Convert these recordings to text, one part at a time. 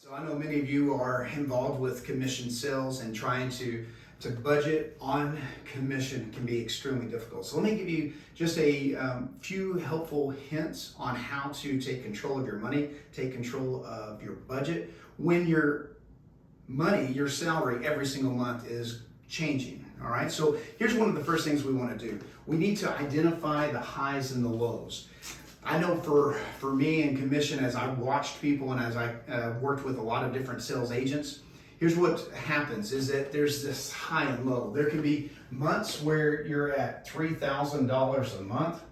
So I know many of you are involved with commission sales, and trying to budget on commission can be extremely difficult. So let me give you just a few helpful hints on how to take control of your money, take control of your budget when your money, your salary every single month is changing. All right, so here's one of the first things we want to do. We need to identify the highs and the lows. I know for me in commission, as I watched people and as I worked with a lot of different sales agents, here's what happens is that there's this high and low. There can be months where you're at $3,000 a month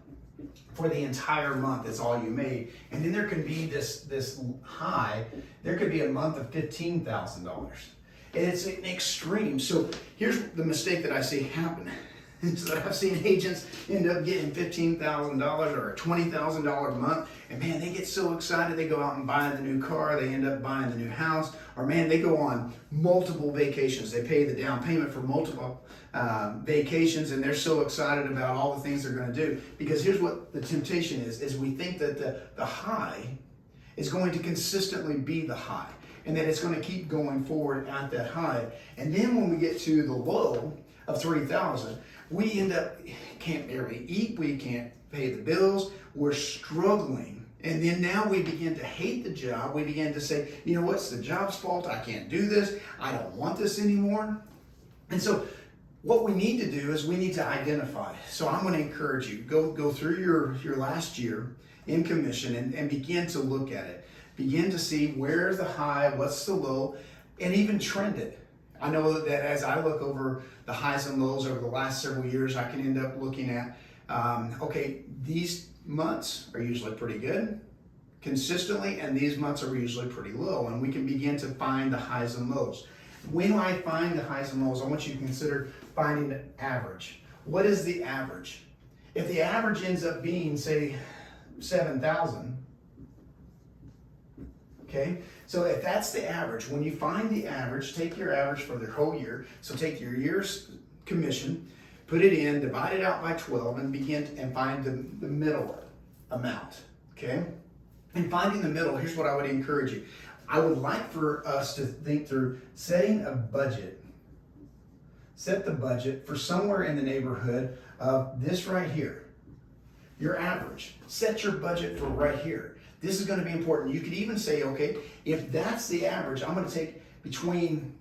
for the entire month. That's all you made. And then there can be this high. There could be a month of $15,000. And it's an extreme. So here's the mistake that I see happen. Is that I've seen agents end up getting $15,000 or a $20,000 a month, and man, they get so excited. They go out and buy the new car. They end up buying the new house, or man, they go on multiple vacations. They pay the down payment for multiple vacations, and they're so excited about all the things they're going to do. Because here's what the temptation is we think that the high is going to consistently be the high, and that it's going to keep going forward at that high. And then when we get to the low of 3,000, we end up can't barely eat, we can't pay the bills, we're struggling. And then now we begin to hate the job. We begin to say, you know what's the job's fault? I can't do this. I don't want this anymore. And so what we need to do is we need to identify. So I'm going to encourage you, go through your last year in commission and begin to look at it. Begin to see where's the high, what's the low, and even trend it. I know that as I look over the highs and lows over the last several years, I can end up looking at, okay, these months are usually pretty good consistently, and these months are usually pretty low, and we can begin to find the highs and lows. When I find the highs and lows, I want you to consider finding the average. What is the average? If the average ends up being, say, 7,000, okay, so if that's the average, when you find the average, take your average for the whole year. So take your year's commission, put it in, divide it out by 12, and begin and find the middle amount, okay? And finding the middle, here's what I would encourage you. I would like for us to think through setting a budget. Set the budget for somewhere in the neighborhood of this right here, your average. Set your budget for right here. This is going to be important. You could even say, okay, if that's the average, I'm going to take between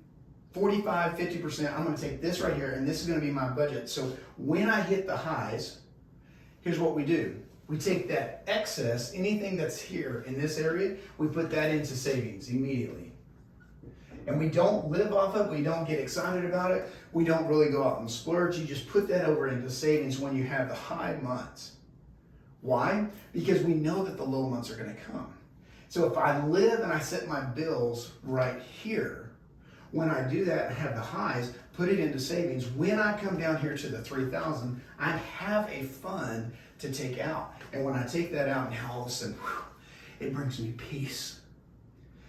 45, 50%. I'm going to take this right here, and this is going to be my budget. So when I hit the highs, here's what we do. We take that excess, anything that's here in this area, we put that into savings immediately. And we don't live off it. We don't get excited about it. We don't really go out and splurge. You just put that over into savings when you have the high months. Why? Because we know that the low months are going to come. So if I live and I set my bills right here, when I do that and have the highs, put it into savings, when I come down here to the 3,000, I have a fund to take out. And when I take that out, now all of a sudden, it brings me peace.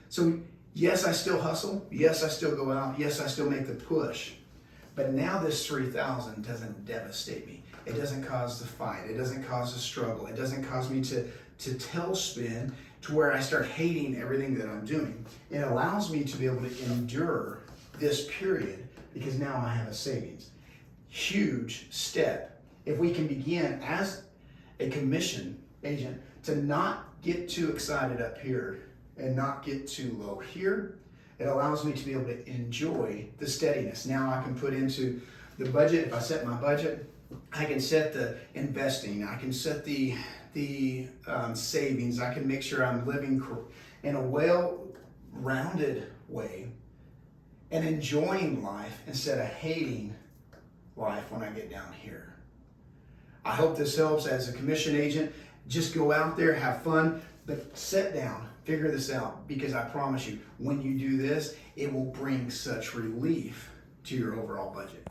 So yes, I still hustle. Yes, I still go out. Yes, I still make the push. But now this 3,000 doesn't devastate me. It doesn't cause the fight. It doesn't cause the struggle. It doesn't cause me to tailspin to where I start hating everything that I'm doing. It allows me to be able to endure this period because now I have a savings. Huge step. If we can begin as a commission agent to not get too excited up here and not get too low here, it allows me to be able to enjoy the steadiness. Now I can put into the budget. If I set my budget, I can set the investing. I can set the savings. I can make sure I'm living in a well-rounded way and enjoying life instead of hating life when I get down here. I hope this helps as a commission agent. Just go out there, have fun, but sit down, figure this out, because I promise you, when you do this, it will bring such relief to your overall budget.